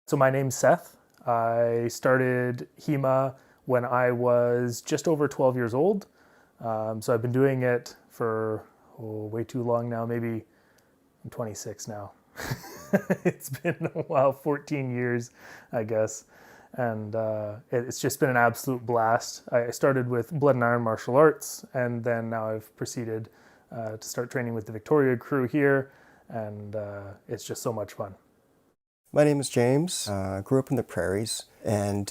So my name's Seth. I started HEMA when I was just over 12 years old. So I've been doing it for way too long now. Maybe I'm 26 now. It's been a while, 14 years, I guess. And it's just been an absolute blast. I started with Blood and Iron martial arts, and then now I've proceeded to start training with the Victoria crew here, and it's just so much fun. My name is James. I grew up in the prairies, and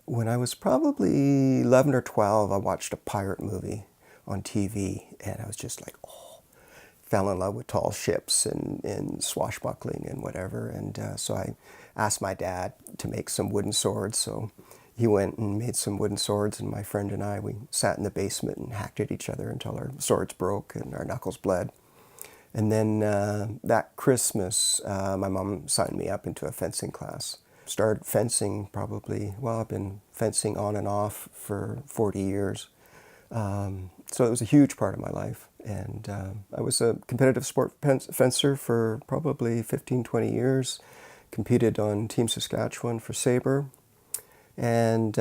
when I was probably 11 or 12, I watched a pirate movie on TV, and I was just like, oh, fell in love with tall ships and swashbuckling and whatever. And so I asked my dad to make some wooden swords. So he went and made some wooden swords, and my friend and I, we sat in the basement and hacked at each other until our swords broke and our knuckles bled. And then that Christmas, my mom signed me up into a fencing class. Started fencing probably, well, I've been fencing on and off for 40 years. So it was a huge part of my life. And I was a competitive sport fencer for probably 15, 20 years. Competed on Team Saskatchewan for saber. And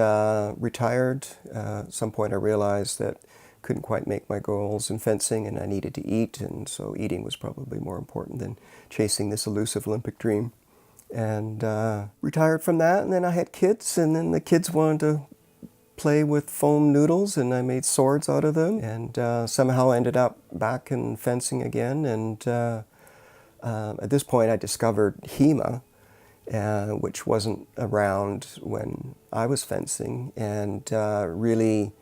retired. At some point I realized that couldn't quite make my goals in fencing, and I needed to eat, and so eating was probably more important than chasing this elusive Olympic dream. And retired from that, and then I had kids, and then the kids wanted to play with foam noodles, and I made swords out of them, and somehow ended up back in fencing again. And at this point I discovered HEMA, which wasn't around when I was fencing, and really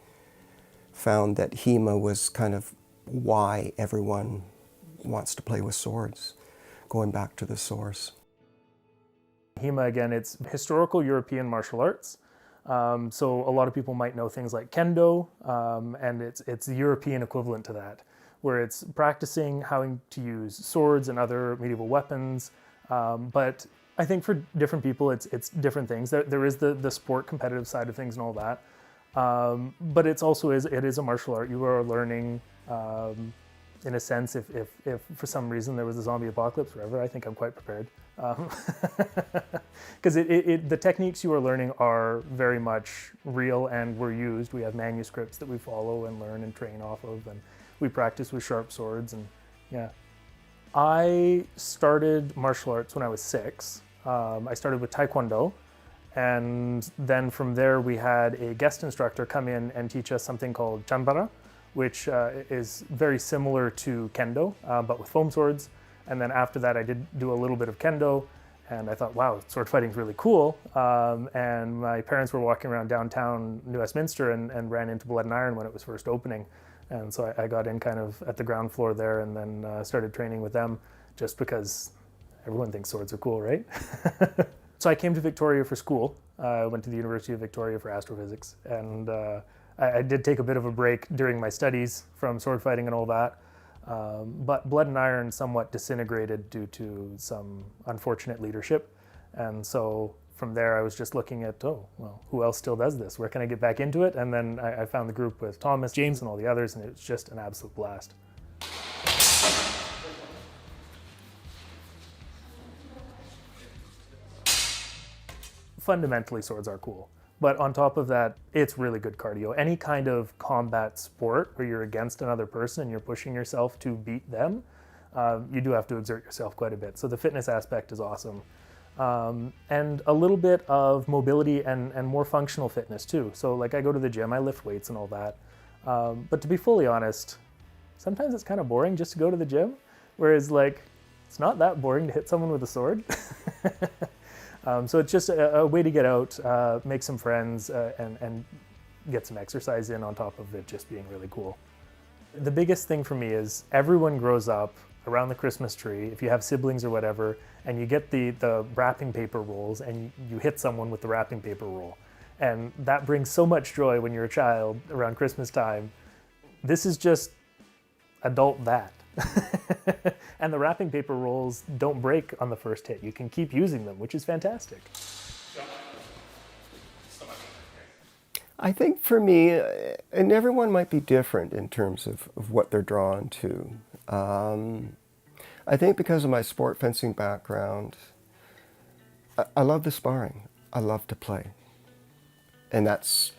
found that HEMA was kind of why everyone wants to play with swords, going back to the source. HEMA, again, it's historical European martial arts. So a lot of people might know things like kendo, and it's the European equivalent to that, where it's practicing how to use swords and other medieval weapons. But I think for different people, it's different things. There is the sport competitive side of things and all that. But it is a martial art. You are learning, in a sense, if for some reason there was a zombie apocalypse or whatever, I think I'm quite prepared. Because the techniques you are learning are very much real and were used. We have manuscripts that we follow and learn and train off of, and we practice with sharp swords, and yeah. I started martial arts when I was 6. I started with Taekwondo. And then from there, we had a guest instructor come in and teach us something called chanbara, which is very similar to kendo, but with foam swords. And then after that, I did do a little bit of kendo, and I thought, wow, sword fighting is really cool. And my parents were walking around downtown New Westminster and ran into Blood and Iron when it was first opening. And so I got in kind of at the ground floor there, and then started training with them, just because everyone thinks swords are cool, right? So I came to Victoria for school. I went to the University of Victoria for astrophysics, and I did take a bit of a break during my studies from sword fighting and all that. But Blood and Iron somewhat disintegrated due to some unfortunate leadership. And so from there I was just looking at, oh, well, who else still does this? Where can I get back into it? And then I found the group with Thomas, James, and all the others, and it was just an absolute blast. Fundamentally, swords are cool. But on top of that, it's really good cardio. Any kind of combat sport where you're against another person and you're pushing yourself to beat them, you do have to exert yourself quite a bit. So the fitness aspect is awesome. And a little bit of mobility and more functional fitness too. So like I go to the gym, I lift weights and all that. But to be fully honest, sometimes it's kind of boring just to go to the gym. Whereas like, it's not that boring to hit someone with a sword. So it's just a way to get out, make some friends, and get some exercise in on top of it just being really cool. The biggest thing for me is everyone grows up around the Christmas tree, if you have siblings or whatever, and you get the wrapping paper rolls and you hit someone with the wrapping paper roll. And that brings so much joy when you're a child around Christmas time. This is just adult that. And the wrapping paper rolls don't break on the first hit. You can keep using them, which is fantastic. I think for me, and everyone might be different in terms of what they're drawn to. I think because of my sport fencing background, I love the sparring. I love to play. And that's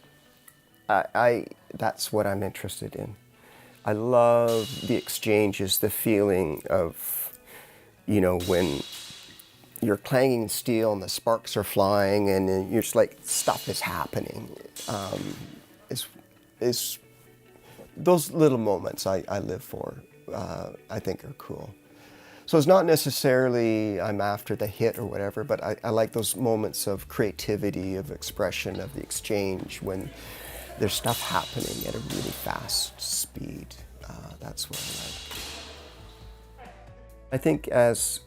what I'm interested in. I love the exchanges, the feeling of, when you're clanging steel and the sparks are flying and then you're just like, stuff is happening. Is those little moments I live for, I think are cool. So it's not necessarily I'm after the hit or whatever, but I like those moments of creativity, of expression, of the exchange when there's stuff happening at a really fast speed. That's what I like. I think as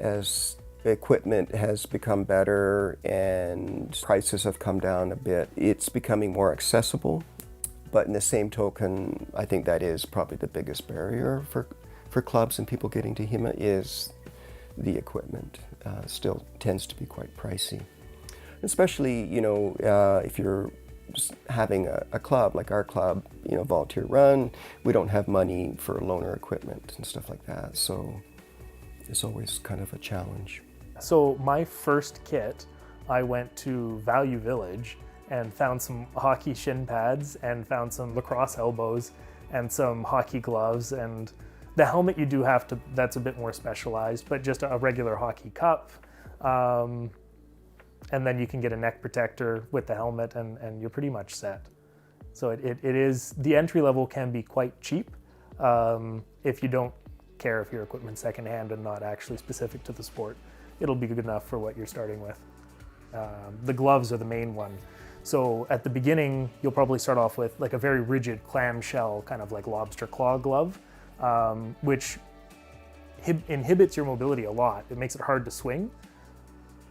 equipment has become better and prices have come down a bit, it's becoming more accessible. But in the same token, I think that is probably the biggest barrier for clubs and people getting to HEMA is the equipment. Still tends to be quite pricey. Especially, if you're having a club like our club, volunteer run, we don't have money for loaner equipment and stuff like that. So it's always kind of a challenge. So my first kit, I went to Value Village and found some hockey shin pads and found some lacrosse elbows and some hockey gloves, and the helmet you do have to, that's a bit more specialized, but just a regular hockey cup. And then you can get a neck protector with the helmet and you're pretty much set. So it is, the entry level can be quite cheap if you don't care if your equipment's secondhand and not actually specific to the sport. It'll be good enough for what you're starting with. The gloves are the main one. So at the beginning, you'll probably start off with like a very rigid clamshell, kind of like lobster claw glove, which inhibits your mobility a lot. It makes it hard to swing,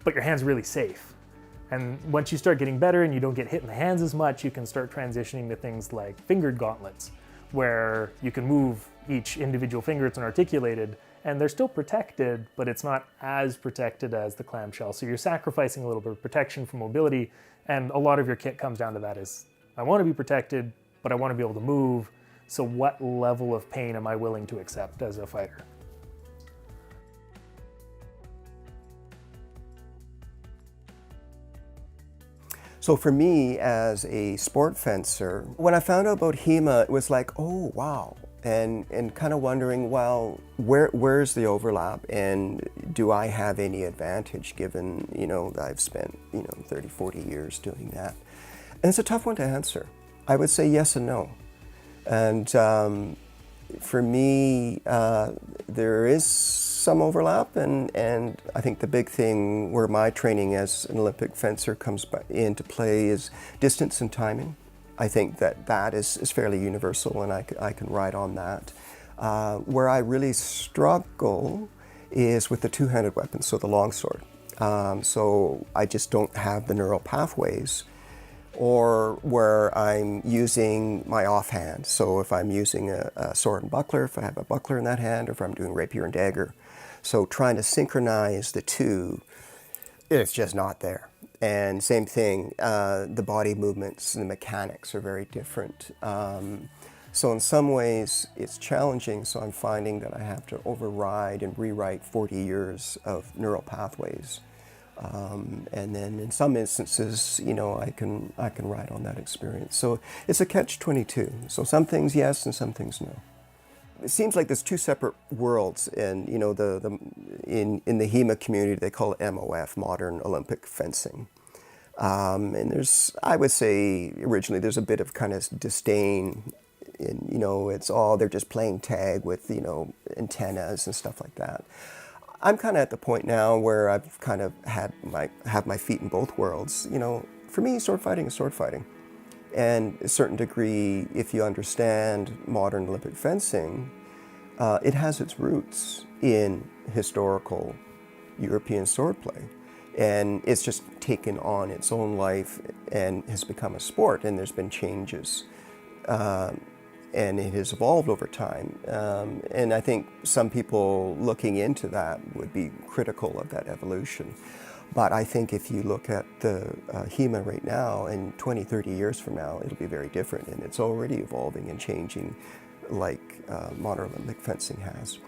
but your hand's really safe. And once you start getting better and you don't get hit in the hands as much, you can start transitioning to things like fingered gauntlets, where you can move each individual finger, it's unarticulated, and they're still protected, but it's not as protected as the clamshell. So you're sacrificing a little bit of protection for mobility, and a lot of your kit comes down to that is, I want to be protected, but I want to be able to move, so what level of pain am I willing to accept as a fighter? So for me as a sport fencer, when I found out about HEMA, it was like, oh wow, and kind of wondering, well, where's the overlap, and do I have any advantage given, that I've spent, 30, 40 years doing that? And it's a tough one to answer. I would say yes and no. And for me, there is some overlap, and I think the big thing where my training as an Olympic fencer comes into play is distance and timing. I think that is fairly universal, and I can ride on that. Where I really struggle is with the two-handed weapon, so the longsword. So I just don't have the neural pathways, or where I'm using my offhand. So if I'm using a sword and buckler, if I have a buckler in that hand, or if I'm doing rapier and dagger. So trying to synchronize the two, it's just not there. And same thing, the body movements and the mechanics are very different. So in some ways it's challenging, so I'm finding that I have to override and rewrite 40 years of neural pathways. And then in some instances, I can ride on that experience. So it's a catch-22. So some things yes and some things no. It seems like there's two separate worlds, and in the HEMA community they call it MOF, Modern Olympic Fencing. And I would say originally there's a bit of kind of disdain, and it's all they're just playing tag with antennas and stuff like that. I'm kind of at the point now where I've kind of have my feet in both worlds. For me, sword fighting is sword fighting. And to a certain degree, if you understand modern Olympic fencing, it has its roots in historical European swordplay. And it's just taken on its own life and has become a sport, and there's been changes. And it has evolved over time. And I think some people looking into that would be critical of that evolution. But I think if you look at the HEMA right now, and 20, 30 years from now, it'll be very different, and it's already evolving and changing like modern Olympic fencing has.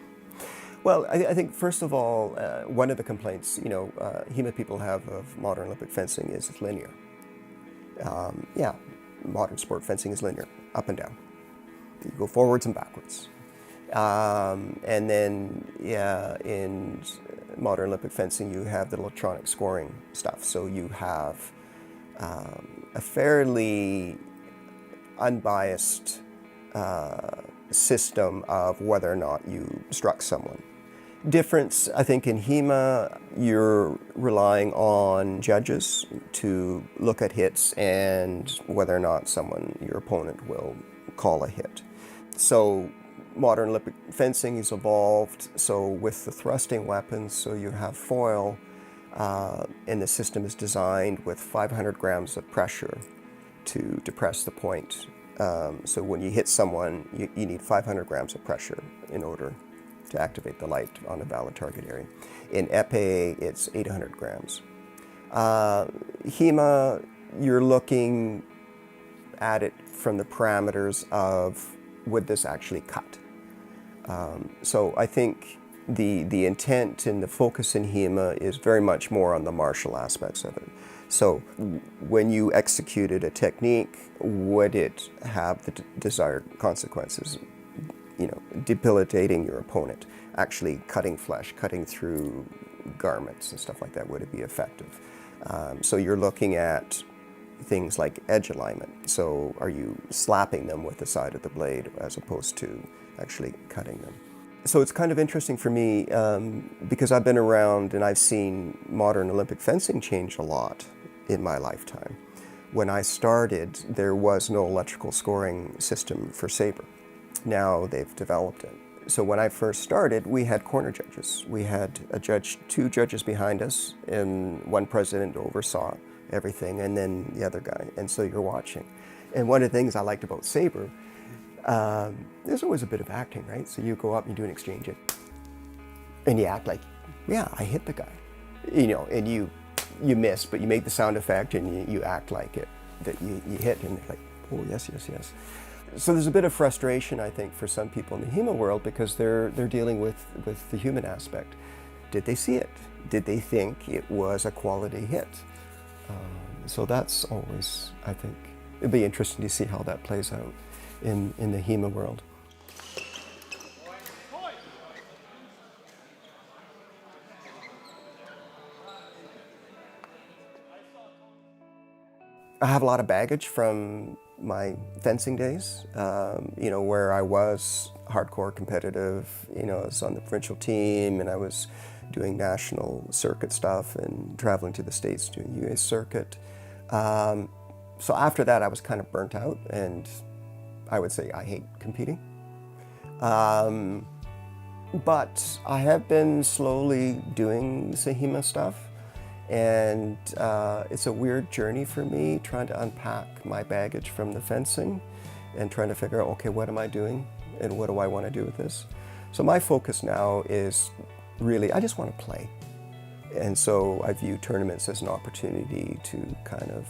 Well, I think first of all, one of the complaints, HEMA people have of modern Olympic fencing is it's linear. Yeah, modern sport fencing is linear, up and down. You go forwards and backwards. And then, yeah, in modern Olympic fencing, you have the electronic scoring stuff. So you have a fairly unbiased system of whether or not you struck someone. Difference, I think, in HEMA, you're relying on judges to look at hits and whether or not your opponent will call a hit. So modern Olympic fencing has evolved, so with the thrusting weapons, so you have foil, and the system is designed with 500 grams of pressure to depress the point. So when you hit someone, you need 500 grams of pressure in order to activate the light on a valid target area. In épée, it's 800 grams. HEMA, you're looking at it from the parameters of, would this actually cut? So I think the intent and the focus in HEMA is very much more on the martial aspects of it. So when you executed a technique, would it have the desired consequences? Debilitating your opponent, actually cutting flesh, cutting through garments and stuff like that, would it be effective? So you're looking at things like edge alignment. So are you slapping them with the side of the blade as opposed to actually cutting them? So it's kind of interesting for me because I've been around and I've seen modern Olympic fencing change a lot in my lifetime. When I started, there was no electrical scoring system for saber. Now they've developed it. So when I first started, we had corner judges. We had two judges behind us, and one president oversaw everything, and then the other guy. And so you're watching. And one of the things I liked about saber, there's always a bit of acting, right? So you go up and you do an exchange, and you act like, yeah, I hit the guy, and you miss, but you make the sound effect and you act like it, that you hit, and they're like, oh, yes, yes, yes. So there's a bit of frustration, I think, for some people in the HEMA world because they're dealing with the human aspect. Did they see it? Did they think it was a quality hit? So that's always, I think, it'd be interesting to see how that plays out in the HEMA world. I have a lot of baggage from my fencing days, where I was hardcore competitive. I was on the provincial team and I was doing national circuit stuff and traveling to the States doing UA circuit. So after that, I was kind of burnt out, and I would say I hate competing. But I have been slowly doing HEMA stuff. And it's a weird journey for me, trying to unpack my baggage from the fencing and trying to figure out, okay, what am I doing and what do I want to do with this? So my focus now is really, I just want to play. And so I view tournaments as an opportunity to kind of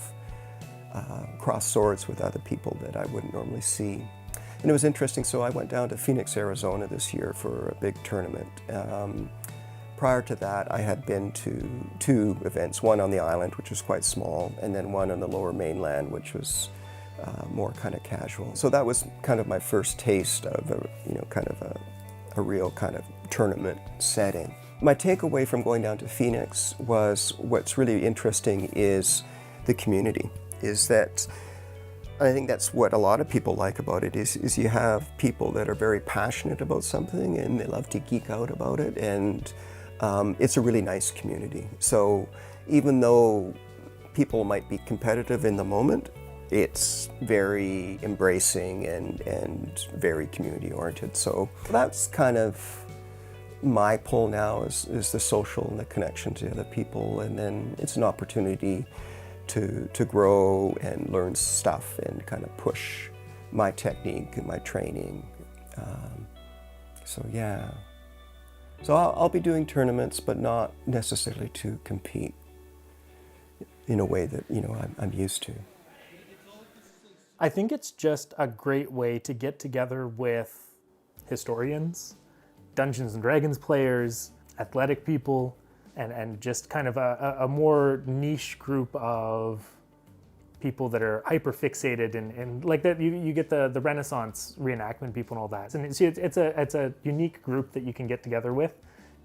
cross swords with other people that I wouldn't normally see. And it was interesting, so I went down to Phoenix, Arizona this year for a big tournament. Prior to that, I had been to two events, one on the island, which was quite small, and then one on the lower mainland, which was more kind of casual. So that was kind of my first taste of a real kind of tournament setting. My takeaway from going down to Phoenix was what's really interesting is the community, is that I think that's what a lot of people like about it is you have people that are very passionate about something and they love to geek out about it, and it's a really nice community. So even though people might be competitive in the moment, it's very embracing and very community oriented. So that's kind of my pull now is the social and the connection to other people, and then it's an opportunity to grow and learn stuff and kind of push my technique and my training. So yeah. So I'll be doing tournaments, but not necessarily to compete. in a way that, I'm used to. I think it's just a great way to get together with historians, Dungeons and Dragons players, athletic people, and just kind of a more niche group of people that are hyper fixated and like that. You get the Renaissance reenactment people and all that. And it's a unique group that you can get together with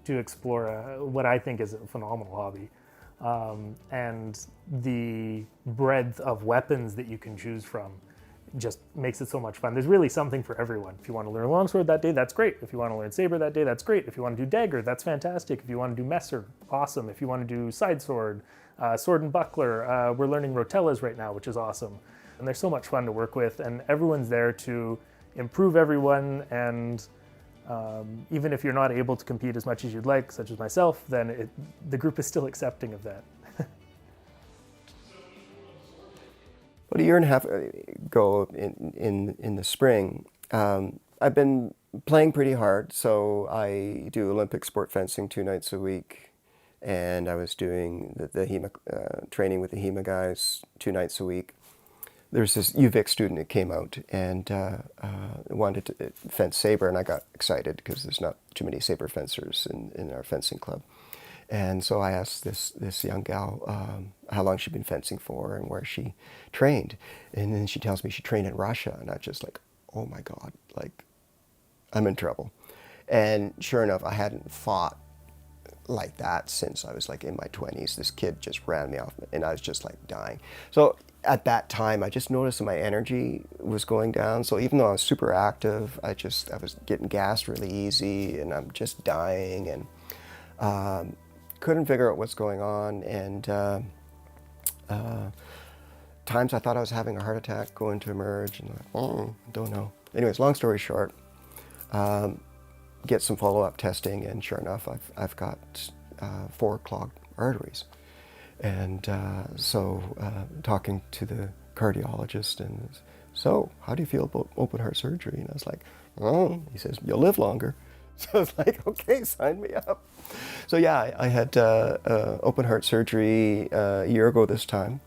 to explore what I think is a phenomenal hobby. And the breadth of weapons that you can choose from just makes it so much fun. There's really something for everyone. If you want to learn longsword that day, that's great. If you want to learn saber that day, that's great. If you want to do dagger, that's fantastic. If you want to do messer, awesome. If you want to do side sword, sword and buckler, we're learning rotellas right now, which is awesome. And they're so much fun to work with, and everyone's there to improve everyone. And even if you're not able to compete as much as you'd like, such as myself, then the group is still accepting of that. About a year and a half ago in the spring, I've been playing pretty hard. So I do Olympic sport fencing 2 nights a week, and I was doing the HEMA training with the HEMA guys 2 nights a week. There's this UVic student that came out and wanted to fence saber, and I got excited because there's not too many saber fencers in our fencing club. And so I asked this young gal how long she'd been fencing for and where she trained. And then she tells me she trained in Russia. And I just like, oh my God, like I'm in trouble. And sure enough, I hadn't fought like that since I was like in my 20s. This kid just ran me off and I was just like dying. So at that time, I just noticed that my energy was going down. So even though I was super active, I was getting gassed really easy and I'm just dying and couldn't figure out what's going on, and times I thought I was having a heart attack going to emerge, and don't know. Anyways, long story short, get some follow-up testing, and sure enough, I've got 4 clogged arteries, and so talking to the cardiologist, and so how do you feel about open heart surgery? And I was like, oh, he says you'll live longer. So I was like, okay, sign me up. So yeah, I had open heart surgery a year ago this time.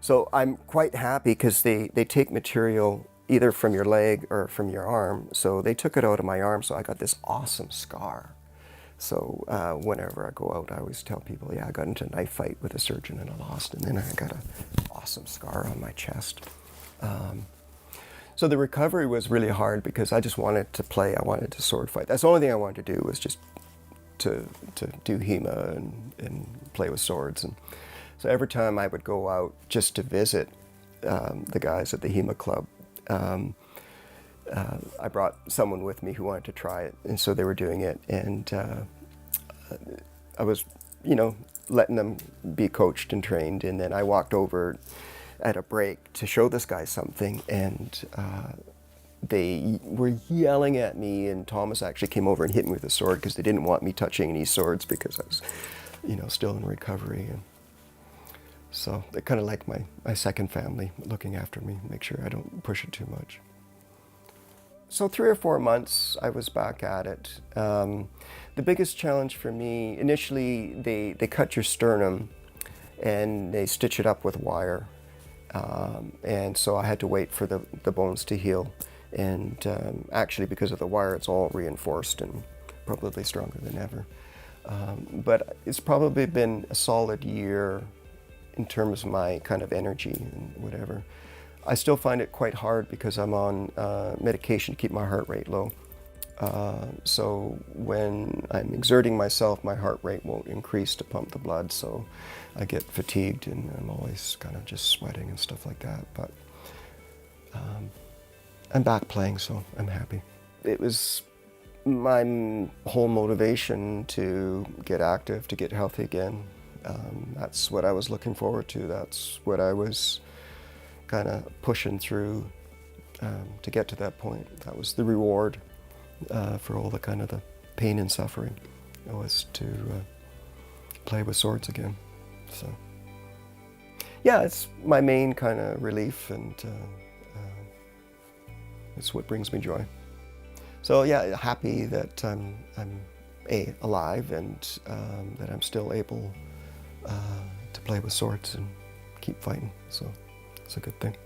So I'm quite happy because they take material either from your leg or from your arm. So they took it out of my arm, so I got this awesome scar. So whenever I go out, I always tell people, yeah, I got into a knife fight with a surgeon and I lost, and then I got an awesome scar on my chest. So the recovery was really hard because I just wanted to play. I wanted to sword fight. That's the only thing I wanted to do was just to do HEMA and play with swords. And so every time I would go out just to visit the guys at the HEMA club, I brought someone with me who wanted to try it. And so they were doing it. And I was, letting them be coached and trained. And then I walked over at a break to show this guy something, and they were yelling at me, and Thomas actually came over and hit me with a sword because they didn't want me touching any swords because I was, still in recovery. And so they're kind of like my second family, looking after me, make sure I don't push it too much. So 3 or 4 months I was back at it. The biggest challenge for me, initially they cut your sternum and they stitch it up with wire. And so I had to wait for the bones to heal. And actually, because of the wire, it's all reinforced and probably stronger than ever. But it's probably been a solid year in terms of my kind of energy and whatever. I still find it quite hard because I'm on medication to keep my heart rate low. So when I'm exerting myself, my heart rate won't increase to pump the blood, so I get fatigued and I'm always kind of just sweating and stuff like that. But I'm back playing, so I'm happy. It was my whole motivation to get active, to get healthy again. That's what I was looking forward to. That's what I was kind of pushing through to get to that point. That was the reward for all the kind of the pain and suffering. It was to play with swords again. So yeah, it's my main kind of relief, and it's what brings me joy. So yeah, happy that I'm alive, and that I'm still able to play with swords and keep fighting. So it's a good thing.